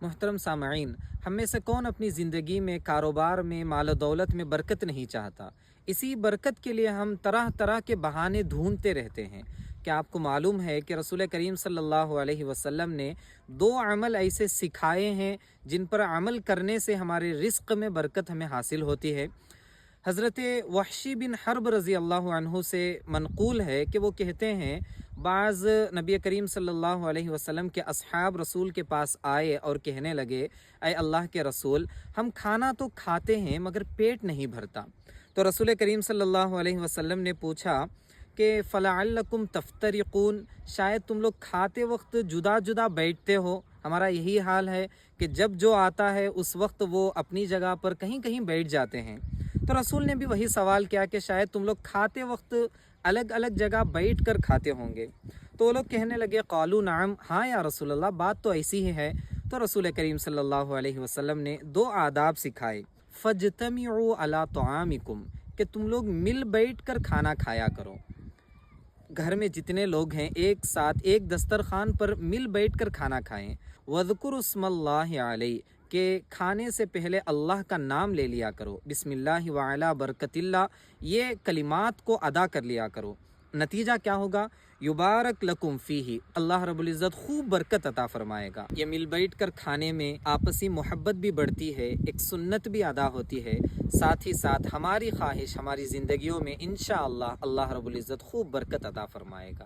محترم سامعین، ہم میں سے کون اپنی زندگی میں، کاروبار میں، مال و دولت میں برکت نہیں چاہتا؟ اسی برکت کے لیے ہم طرح طرح کے بہانے ڈھونڈتے رہتے ہیں۔ کیا آپ کو معلوم ہے کہ رسول کریم صلی اللہ علیہ وسلم نے 2 عمل ایسے سکھائے ہیں جن پر عمل کرنے سے ہمارے رزق میں برکت ہمیں حاصل ہوتی ہے؟ حضرت وحشی بن حرب رضی اللہ عنہ سے منقول ہے کہ وہ کہتے ہیں، بعض نبی کریم صلی اللہ علیہ وسلم کے اصحاب رسول کے پاس آئے اور کہنے لگے، اے اللہ کے رسول، ہم کھانا تو کھاتے ہیں مگر پیٹ نہیں بھرتا۔ تو رسول کریم صلی اللہ علیہ وسلم نے پوچھا کہ فَلَعَلَّكُمْ تَفْتَرِقُونَ، شاید تم لوگ کھاتے وقت جدا جدا بیٹھتے ہو۔ ہمارا یہی حال ہے کہ جب جو آتا ہے اس وقت وہ اپنی جگہ پر کہیں کہیں بیٹھ جاتے ہیں۔ تو رسول نے بھی وہی سوال کیا کہ شاید تم لوگ کھاتے وقت الگ الگ جگہ بیٹھ کر کھاتے ہوں گے۔ تو وہ لوگ کہنے لگے، قالوا نعم، ہاں یا رسول اللہ، بات تو ایسی ہی ہے۔ تو رسول کریم صلی اللہ علیہ وسلم نے 2 آداب سکھائے، فَاجْتَمِعُوا عَلَىٰ طَعَامِكُمْ، کہ تم لوگ مل بیٹھ کر کھانا کھایا کرو۔ گھر میں جتنے لوگ ہیں ایک ساتھ ایک دسترخوان پر مل بیٹھ کر کھانا کھائیں۔ وَاذْكُرُوا اسْمَ اللَّهِ عَلَيْهِ، کہ کھانے سے پہلے اللہ کا نام لے لیا کرو، بسم اللہ وعلی برکت اللہ، یہ کلمات کو ادا کر لیا کرو۔ نتیجہ کیا ہوگا؟ یبارک لکم فیہ، اللہ رب العزت خوب برکت عطا فرمائے گا۔ یہ مل بیٹھ کر کھانے میں آپسی محبت بھی بڑھتی ہے، ایک سنت بھی ادا ہوتی ہے، ساتھ ہی ساتھ ہماری خواہش ہماری زندگیوں میں انشاءاللہ اللہ رب العزت خوب برکت عطا فرمائے گا۔